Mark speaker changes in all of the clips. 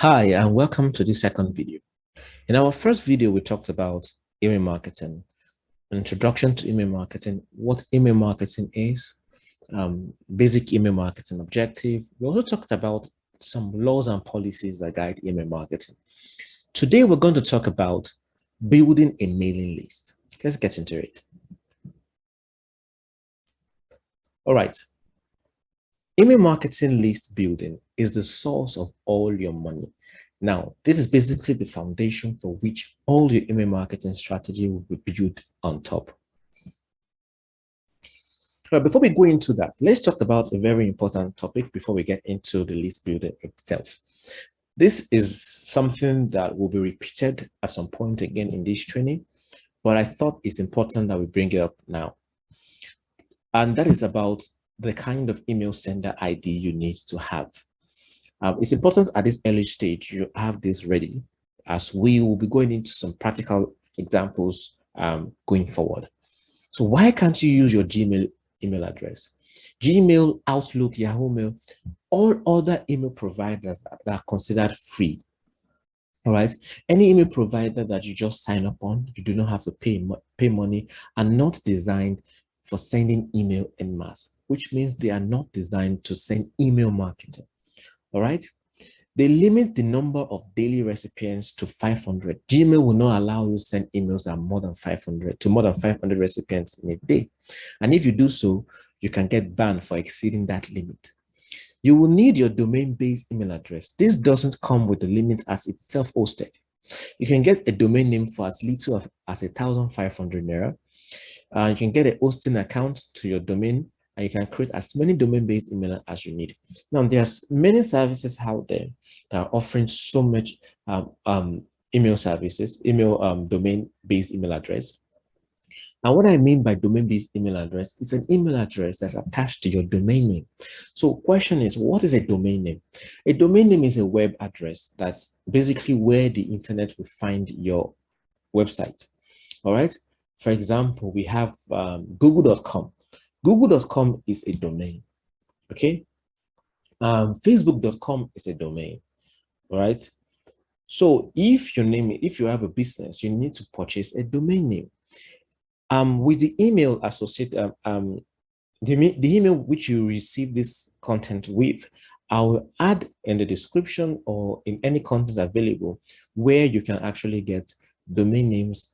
Speaker 1: Hi, and welcome to this second video. In our first video, we talked about email marketing, an introduction to email marketing, what email marketing is, basic email marketing objective. We also talked about some laws and policies that guide email marketing. Today, we're going to talk about building a mailing list. Let's get into it. All right. Email marketing list building is the source of all your money. Now, this is basically the foundation for which all your email marketing strategy will be built on top. But before we go into that, let's talk about a very important topic before we get into the list building itself. This is something that will be repeated at some point again in this training, but I thought it's important that we bring it up now. And that is about the kind of email sender ID you need to have. It's important at this early stage you have this ready, as we will be going into some practical examples going forward. So why can't you use your Gmail email address? Gmail, Outlook, Yahoo Mail, all other email providers that are considered free. All right. Any email provider that you just sign up on, you do not have to pay money, are not designed for sending email en masse, which means they are not designed to send email marketing. All right. They limit the number of daily recipients to 500. Gmail will not allow you to send emails at more than 500 recipients in a day. And if you do so, you can get banned for exceeding that limit. You will need your domain-based email address. This doesn't come with the limit as it's self-hosted. You can get a domain name for as little as 1,500 naira. You can get a hosting account to your domain, and you can create as many domain-based email as you need. Now, there's many services out there that are offering so much email services, domain-based email address. And what I mean by domain-based email address is an email address that's attached to your domain name. So question is, what is a domain name? A domain name is a web address that's basically where the internet will find your website. All right. For example, we have google.com. Google.com is a domain. Okay. Facebook.com is a domain. All right. So if you have a business, you need to purchase a domain name. With the email associated, the email which you receive this content with, I will add in the description or in any content available where you can actually get domain names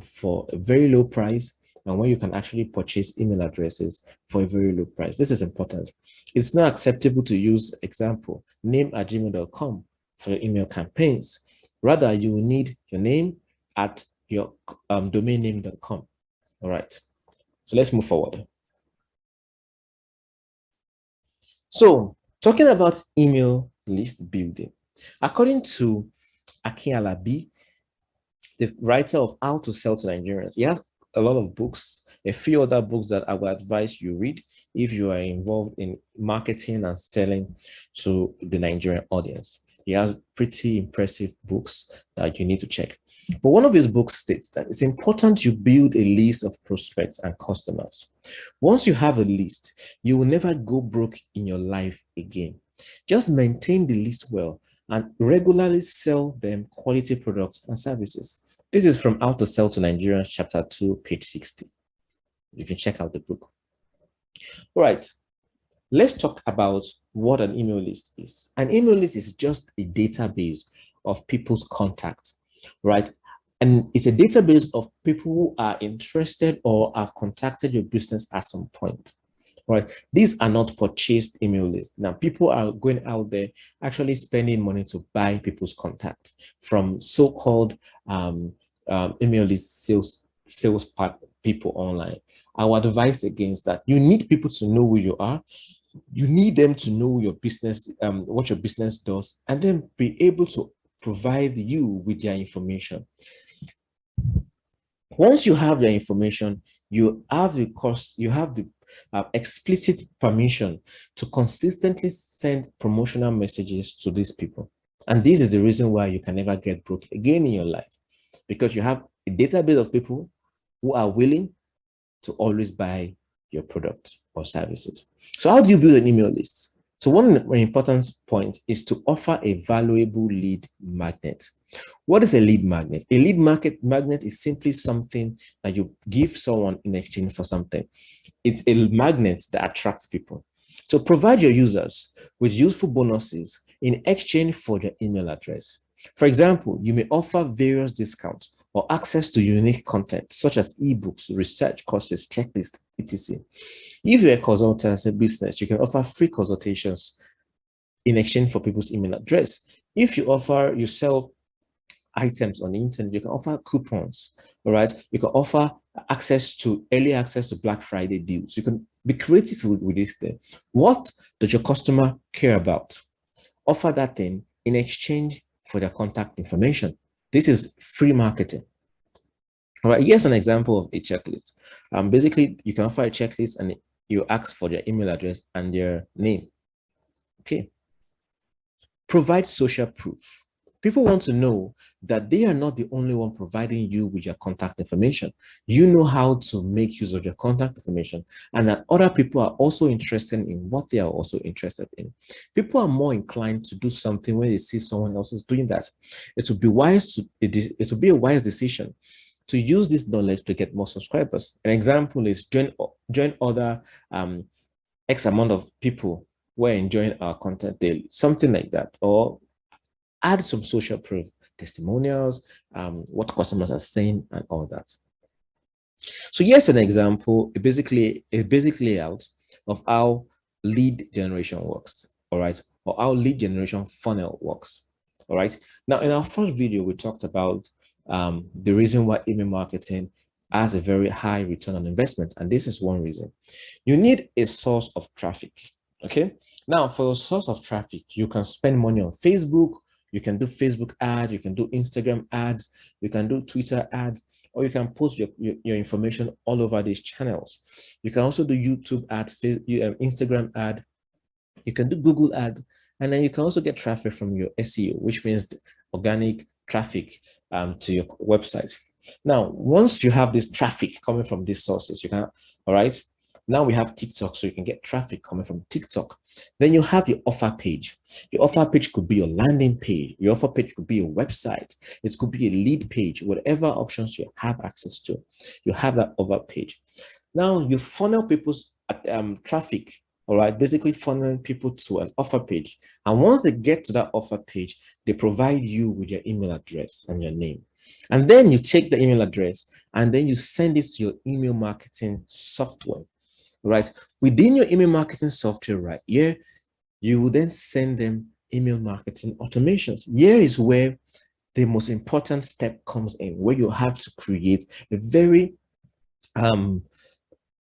Speaker 1: for a very low price, and where you can actually purchase email addresses for a very low price. This is important. It's not acceptable to use, example, name@gmail.com for your email campaigns. Rather, you will need your name at your domainname.com. All right, so let's move forward. So talking about email list building, according to Akin Alabi, the writer of How to Sell to Nigerians, he has a lot of books, a few other books that I would advise you read if you are involved in marketing and selling to the Nigerian audience. He has pretty impressive books that you need to check. But one of his books states that it's important you build a list of prospects and customers. Once you have a list, you will never go broke in your life again. Just maintain the list well and regularly sell them quality products and services. This is from How to Sell to Nigerians, chapter 2, page 60. You can check out the book. All right. Let's talk about what an email list is. An email list is just a database of people's contact, right? And it's a database of people who are interested or have contacted your business at some point, right? These are not purchased email lists. Now, people are going out there actually spending money to buy people's contact from so-called email list sales people online. I would advise against that. You need people to know who you are. You need them to know your business, what your business does, and then be able to provide you with their information. Once you have their information, you have the explicit permission to consistently send promotional messages to these people. And this is the reason why you can never get broke again in your life, because you have a database of people who are willing to always buy your product or services. So how do you build an email list? So one important point is to offer a valuable lead magnet. What is a lead magnet? A lead magnet is simply something that you give someone in exchange for something. It's a magnet that attracts people. So provide your users with useful bonuses in exchange for their email address. For example, you may offer various discounts or access to unique content such as ebooks, research courses, checklists, etc. If you're a consultant as a business, you can offer free consultations in exchange for people's email address. If you sell items on the internet, you can offer coupons, all right? You can offer early access to Black Friday deals. You can be creative with this thing. What does your customer care about? Offer that thing in exchange for their contact information. This is free marketing. All right, here's an example of a checklist. Basically, you can offer a checklist and you ask for their email address and their name. Okay. Provide social proof. People want to know that they are not the only one providing you with your contact information. You know how to make use of your contact information, and that other people are also interested in what they are also interested in. People are more inclined to do something when they see someone else is doing that. It would be a wise decision to use this knowledge to get more subscribers. An example is join other X amount of people who are enjoying our content daily, something like that, or add some social proof, testimonials, what customers are saying, and all that. So here's an example, a basic layout of how lead generation works, all right, or how lead generation funnel works, all right. Now, in our first video, we talked about the reason why email marketing has a very high return on investment, and this is one reason. You need a source of traffic, okay? Now, for a source of traffic, you can spend money on Facebook, you can do Facebook ads, you can do Instagram ads, you can do Twitter ads, or you can post your information all over these channels. You can also do YouTube ads, Instagram ad, you can do Google ad, and then you can also get traffic from your SEO, which means organic traffic to your website. Now, once you have this traffic coming from these sources, you can, all right, now we have TikTok, so you can get traffic coming from TikTok. Then you have your offer page. Your offer page could be your landing page. Your offer page could be your website. It could be a lead page, whatever options you have access to. You have that offer page. Now you funnel people's traffic, all right, basically funneling people to an offer page. And once they get to that offer page, they provide you with your email address and your name. And then you take the email address and then you send it to your email marketing software. Right, within your email marketing software right here, you will then send them email marketing automations. Here is where the most important step comes in, where you have to create a very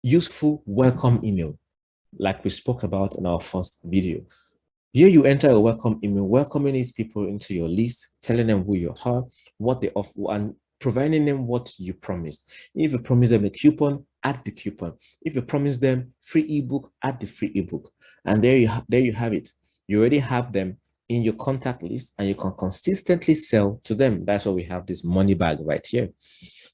Speaker 1: useful welcome email, like we spoke about in our first video. Here you enter a welcome email, welcoming these people into your list, telling them who you are, what they offer, and providing them what you promised. If you promise them a coupon, add the coupon. If you promise them free ebook, add the free ebook. And there you have it. You already have them in your contact list and you can consistently sell to them. That's why we have this money bag right here.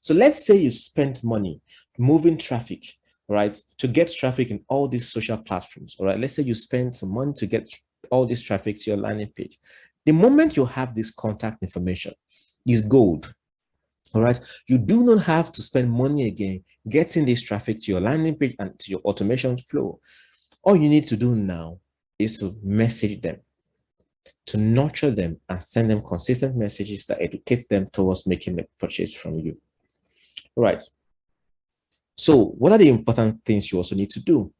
Speaker 1: So let's say you spent money moving traffic, right, to get traffic in all these social platforms. All right, let's say you spend some money to get all this traffic to your landing page. The moment you have this contact information is gold. All right, you do not have to spend money again getting this traffic to your landing page and to your automation flow. All you need to do now is to message them, to nurture them, and send them consistent messages that educates them towards making a purchase from you. All right. So what are the important things you also need to do?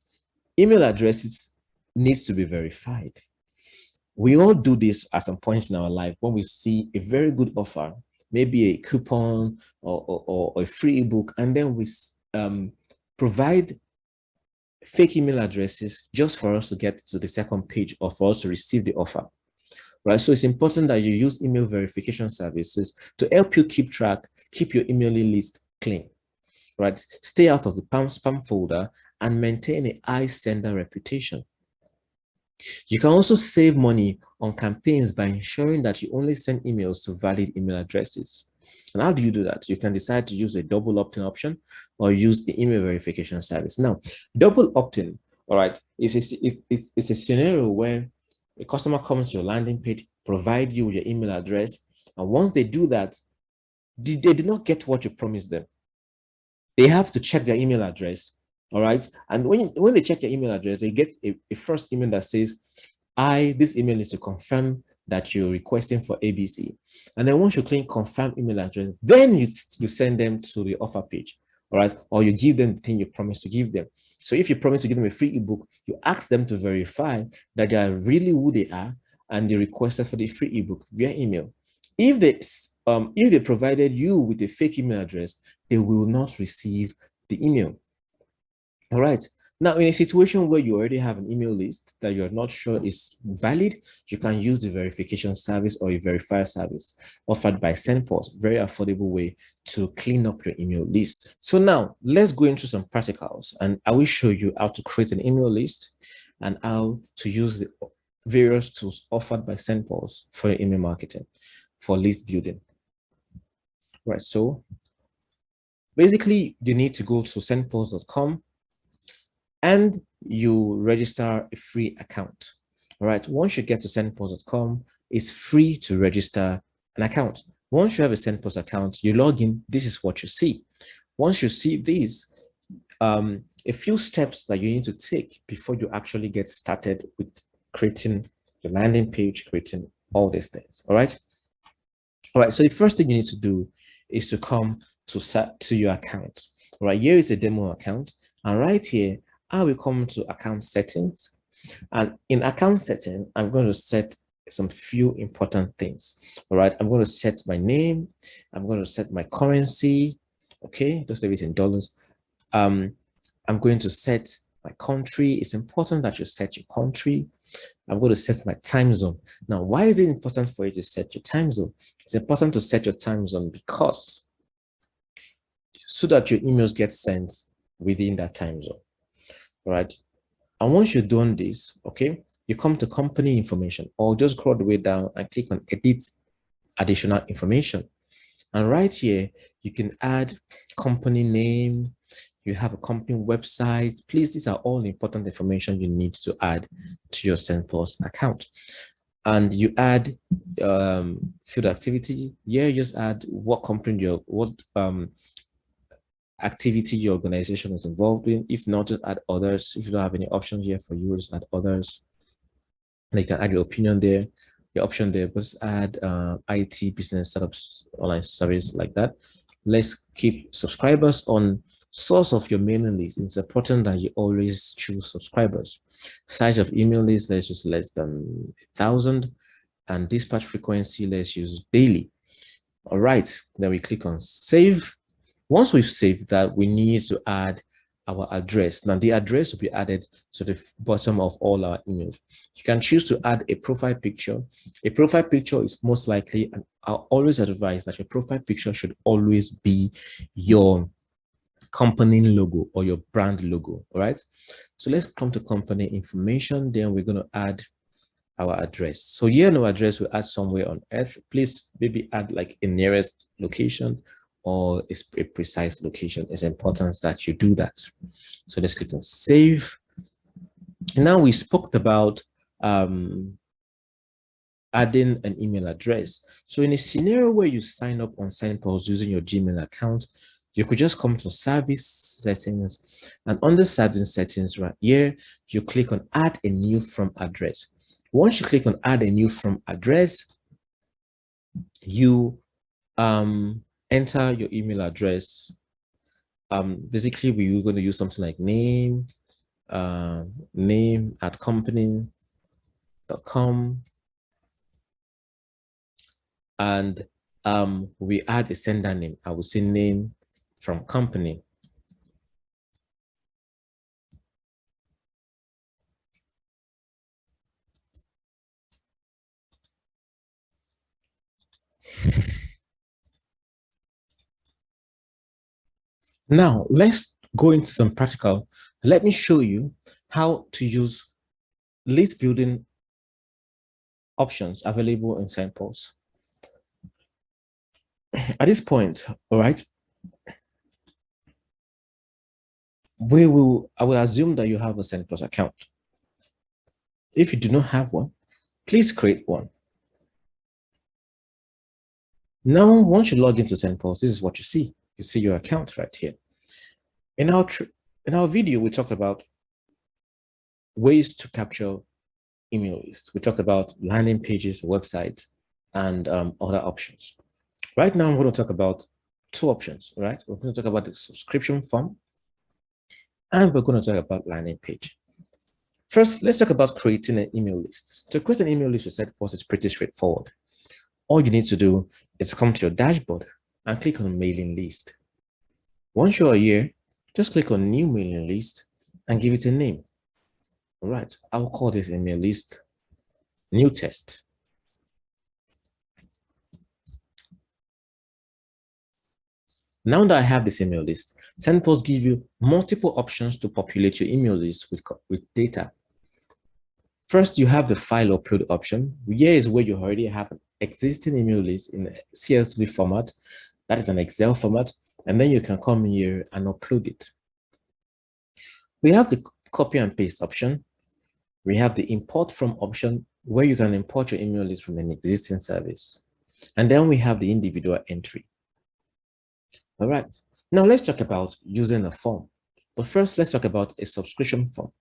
Speaker 1: Email addresses needs to be verified. We all do this at some point in our life when we see a very good offer, maybe a coupon or a free ebook, and then we provide fake email addresses just for us to get to the second page or for us to receive the offer, right? So it's important that you use email verification services to help you keep your email list clean, right? Stay out of the spam folder and maintain a high sender reputation. You can also save money on campaigns by ensuring that you only send emails to valid email addresses. And how do you do that? You can decide to use a double opt-in option or use the email verification service. Now, double opt-in All right. It's a scenario where a customer comes to your landing page, provide you with your email address. And once they do that, they did not get what you promised them. They have to check their email address. All right. And when they check your email address, they get a first email that says, this email is to confirm that you're requesting for ABC. And then once you click confirm email address, then you send them to the offer page. All right. Or you give them the thing you promised to give them. So if you promise to give them a free ebook, you ask them to verify that they are really who they are and they requested for the free ebook via email. If they provided you with a fake email address, they will not receive the email. All right. Now, in a situation where you already have an email list that you're not sure is valid, you can use the verification service or a verifier service offered by SendPulse, very affordable way to clean up your email list. So now let's go into some practicals, and I will show you how to create an email list and how to use the various tools offered by SendPulse for your email marketing, for list building. Right. So basically, you need to go to sendpulse.com and you register a free account. All right. Once you get to sendpulse.com, it's free to register an account. Once you have a SendPulse account, you log in. This is what you see. Once you see these, a few steps that you need to take before you actually get started with creating your landing page, creating all these things. All right. All right. So the first thing you need to do is to come to your account. All right. Here is a demo account, and right here, I will come to account settings, and in account setting, I'm going to set some few important things. All right. I'm going to set my name. I'm going to set my currency. Okay. Just leave it in dollars. I'm going to set my country. It's important that you set your country. I'm going to set my time zone. Now, why is it important for you to set your time zone? It's important to set your time zone because so that your emails get sent within that time zone. All right. And once you've done this, okay, you come to company information, or just scroll the way down and click on edit additional information. And right here, you can add company name. You have a company website. Please, these are all important information you need to add to your SendPulse account. And you add field activity. Yeah, you just add what company activity your organization is involved in. If not, just add others. If you don't have any options here for you, just add others. And you can add your opinion there, your option there, but add IT, business, startups, online service like that. Let's keep subscribers on source of your mailing list. It's important that you always choose subscribers. Size of email list, let's use less than 1,000. And dispatch frequency, let's use daily. All right, then we click on save. Once we've saved that, we need to add our address. Now, the address will be added to the bottom of all our emails. You can choose to add a profile picture. A profile picture is most likely, and I'll always advise that your profile picture should always be your company logo or your brand logo. All right. So let's come to company information. Then we're going to add our address. So here in our address, we add somewhere on earth. Please maybe add like a nearest location or a precise location. It's important that you do that. So let's click on save. Now we spoke about adding an email address. So in a scenario where you sign up on SendPulse using your Gmail account, you could just come to service settings, and under service settings right here, you click on add a new from address. Once you click on add a new from address, you enter your email address. Basically, we're going to use something like name at company.com, and we add a sender name. I will say name from company. Now, let's go into some practical. Let me show you how to use list building options available in SendPulse. At this point, all right, I will assume that you have a SendPlus account. If you do not have one, please create one. Now, once you log into SendPlus, this is what you see. You see your account right here. In our video, we talked about ways to capture email lists. We talked about landing pages, websites, and other options. Right now, I'm going to talk about two options, right? We're going to talk about the subscription form, and we're going to talk about landing page. First, let's talk about creating an email list. To create an email list with SendPlus is pretty straightforward. All you need to do is come to your dashboard and click on mailing list. Once you're here, just click on new mailing list and give it a name. All right, I will call this email list new test. Now that I have this email list, SendPlus gives you multiple options to populate your email list with data. First, you have the file upload option. Here is where you already have an existing email list in a CSV format, that is an Excel format, and then you can come here and upload it. We have the copy and paste option. We have the import from option, where you can import your email list from an existing service. And then we have the individual entry. All right, now let's talk about using a form. But first, let's talk about a subscription form.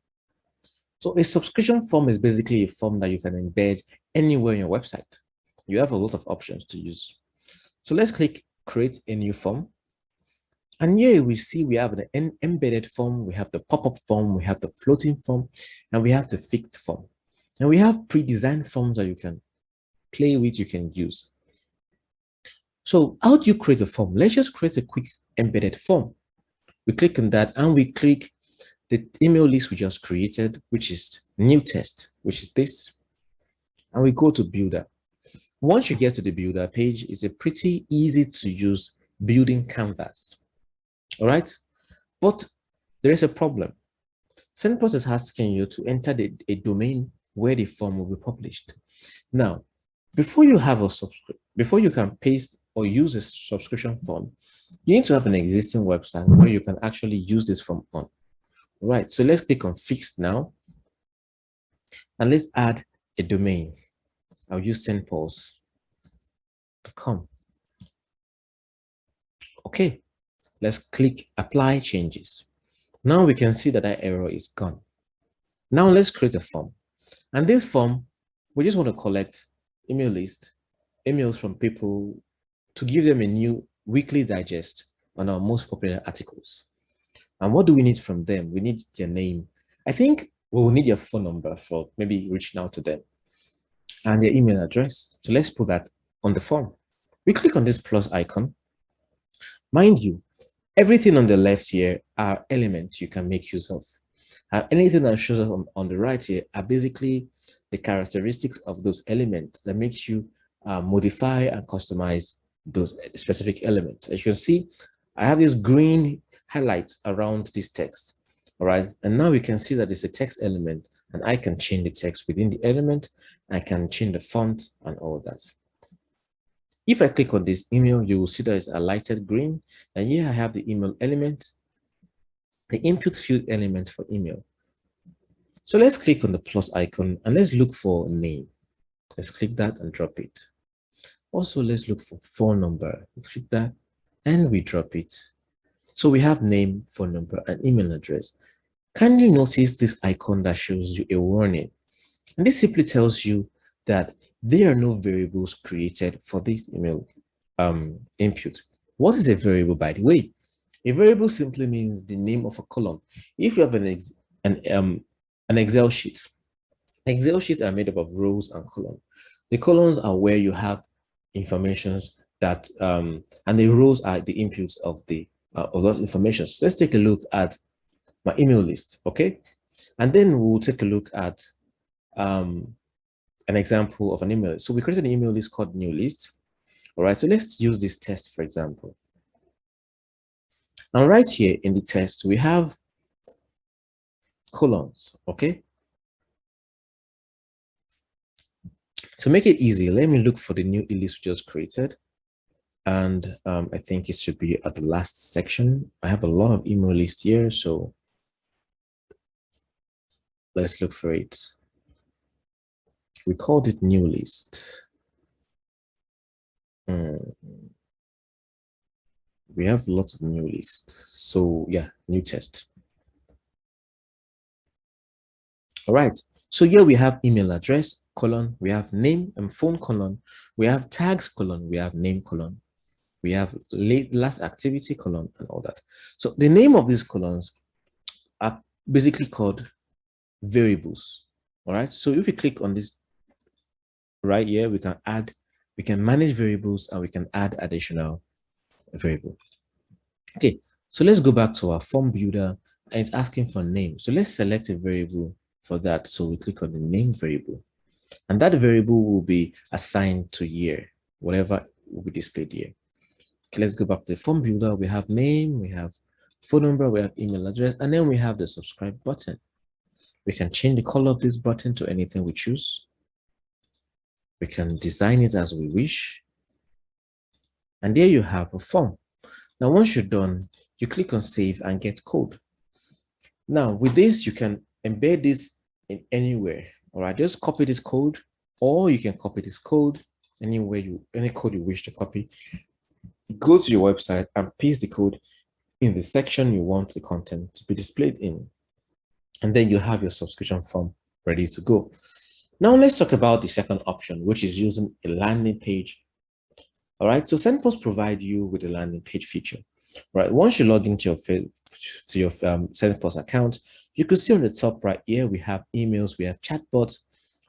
Speaker 1: So a subscription form is basically a form that you can embed anywhere in your website. You have a lot of options to use. So let's click create a new form. And here we see we have an embedded form, we have the pop-up form, we have the floating form, and we have the fixed form. And we have pre-designed forms that you can play with, you can use. So how do you create a form? Let's just create a quick embedded form. We click on that and we click the email list we just created, which is new test, which is this. And we go to builder. Once you get to the builder page, it's a pretty easy to use building canvas. All right, but there is a problem. SendPlus is asking you to enter a domain where the form will be published. Now, before you can paste or use a subscription form, you need to have an existing website where you can actually use this form on. All right, so let's click on fixed now, and let's add a domain. I'll use SendPlus.com. Okay. Let's click apply changes. Now we can see that error is gone. Now let's create a form. And this form, we just want to collect emails from people to give them a new weekly digest on our most popular articles. And what do we need from them? We need their name. I think we will need your phone number for maybe reaching out to them and their email address. So let's put that on the form. We click on this plus icon. Mind you, everything on the left here are elements you can make use of. Anything that shows up on the right here are basically the characteristics of those elements that makes you modify and customize those specific elements. As you can see, I have this green highlight around this text. All right, and now we can see that it's a text element, and I can change the text within the element. I can change the font and all that. If I click on this email, you will see that it's highlighted green. And here I have the email element, the input field element for email. So let's click on the plus icon and let's look for a name. Let's click that and drop it. Also, let's look for phone number. We click that and we drop it. So we have name, phone number, and email address. Kindly notice this icon that shows you a warning. And this simply tells you that there are no variables created for this email input. What is a variable, by the way? A variable simply means the name of a column. If you have an Excel sheet, Excel sheets are made up of rows and columns. The columns are where you have information that, and the rows are the inputs of those information. So let's take a look at my email list, okay? And then we'll take a look at an example of an email. So we created an email list called new list. All right, so let's use this test, for example. Now, right here in the test, we have columns, okay? To make it easy, let me look for the new list we just created. And I think it should be at the last section. I have a lot of email lists here, so Let's look for it. We called it new list. We have lots of new lists. So yeah, new test. All right. So here we have email address, colon, we have name and phone, colon, we have tags, colon, we have name, colon, we have last activity, colon, and all that. So the name of these columns are basically called variables. All right. So if we click on this right here, we can manage variables and we can add additional variable. Okay. So let's go back to our form builder and it's asking for name. So let's select a variable for that. So we click on the name variable and that variable will be assigned to year, whatever will be displayed here. Okay, let's go back to the form builder. We have name, we have phone number, we have email address, and then we have the subscribe button. We can change the color of this button to anything we choose. We can design it as we wish. And there you have a form. Now, once you're done, you click on save and get code. Now, with this, you can embed this in anywhere. All right, just copy this code, or you can copy this code anywhere any code you wish to copy. Go to your website and paste the code in the section you want the content to be displayed in. And then you have your subscription form ready to go. Now let's talk about the second option, which is using a landing page. All right, so SendPulse provide you with a landing page feature. Right, once you log into your SendPulse account, you can see on the top right here, we have emails, we have chatbots,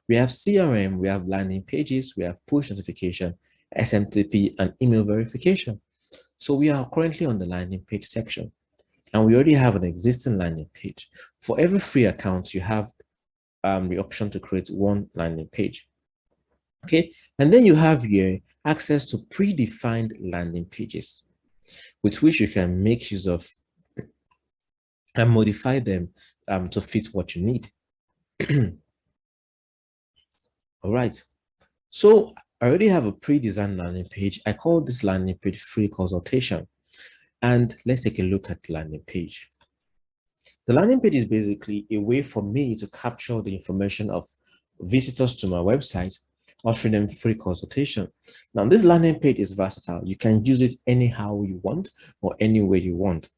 Speaker 1: we have CRM, we have landing pages, we have push notification, SMTP, and email verification. So we are currently on the landing page section, and we already have an existing landing page. For every free account, you have the option to create one landing page. Okay, and then you have here access to predefined landing pages with which you can make use of and modify them to fit what you need. All right, so I already have a pre-designed landing page. I call this landing page free consultation. And let's take a look at the landing page. The landing page is basically a way for me to capture the information of visitors to my website, offering them free consultation. Now, this landing page is versatile. You can use it anyhow you want or any way you want.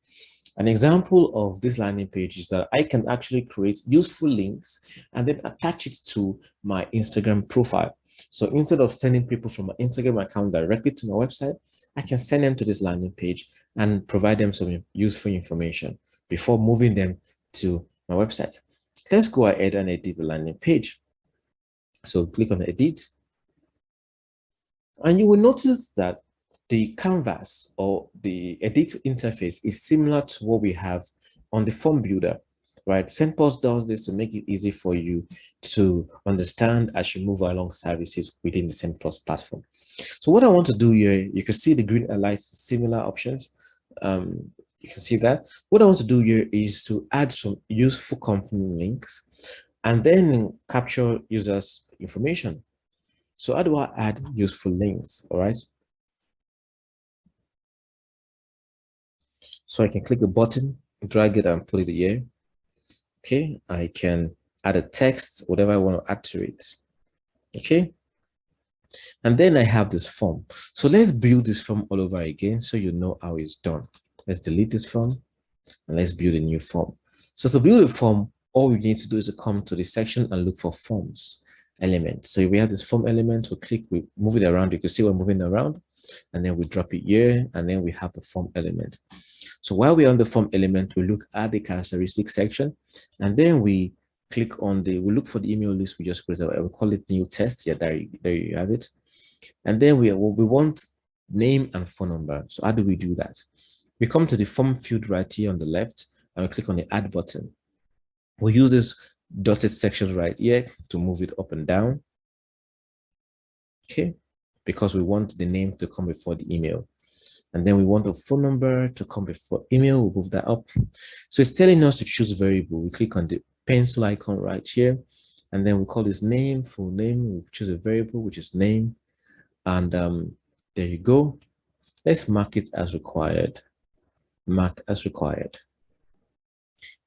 Speaker 1: An example of this landing page is that I can actually create useful links and then attach it to my Instagram profile. So instead of sending people from my Instagram account directly to my website, I can send them to this landing page and provide them some useful information before moving them to my website. Let's go ahead and edit the landing page. So click on edit. And you will notice that the canvas or the edit interface is similar to what we have on the form builder, right? SendPulse does this to make it easy for you to understand as you move along services within the SendPulse platform. So what I want to do here, you can see the green highlights similar options. You can see that. What I want to do here is to add some useful company links and then capture users' information. So how do I add useful links? All right. So I can click the button, drag it and put it here. Okay, I can add a text, whatever I want to add to it. Okay, and then I have this form. So let's build this form all over again so you know how it's done. Let's delete this form and let's build a new form. So to build a form, all we need to do is to come to this section and look for forms element. So if we have this form element, we click, we move it around. You can see we're moving around and then we drop it here and then we have the form element. So while we're on the form element, we look at the characteristics section and then we click on we look for the email list we just created. We call it new test. Yeah, there you have it. And then we want name and phone number. So how do we do that? We come to the form field right here on the left and we click on the add button. We use this dotted section right here to move it up and down. Okay, because we want the name to come before the email. And then we want the phone number to come before email. We'll move that up. So it's telling us to choose variable. We click on the pencil icon right here. And then we call this name, full name. We choose a variable, which is name. And there you go. Let's mark it as required. Mark as required.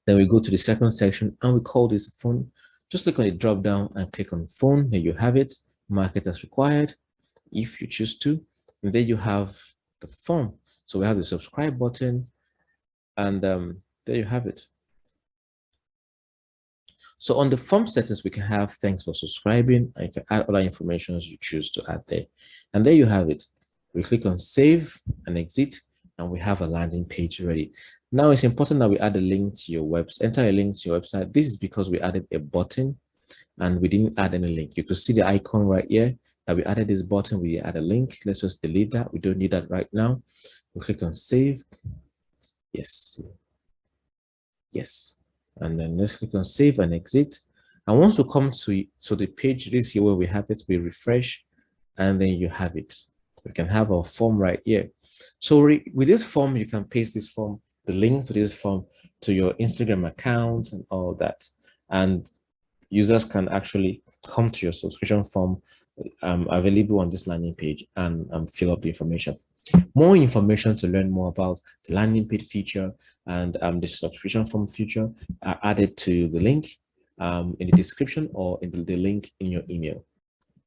Speaker 1: Then we go to the second section and we call this phone. Just click on the drop down and click on phone. There you have it. Mark it as required if you choose to. And then you have the form. So we have the subscribe button, and there you have it. So on the form settings, we can have thanks for subscribing, and you can add other information as you choose to add there. And there you have it. We click on save and exit, and we have a landing page ready. Now it's important that we add a link to your website, enter a link to your website. This is because we added a button and we didn't add any link. You could see the icon right here that we added this button, we add a link. Let's just delete that. We don't need that right now. We click on save. Yes. Yes. And then let's click on save and exit. And once we come to the page, this here where we have it, we refresh, and then you have it. We can have our form right here. So with this form, you can paste this form, the link to this form, to your Instagram account and all that. And users can actually come to your subscription form available on this landing page and fill up the information. More information to learn more about the landing page feature and the subscription form feature are added to the link in the description or in the link in your email.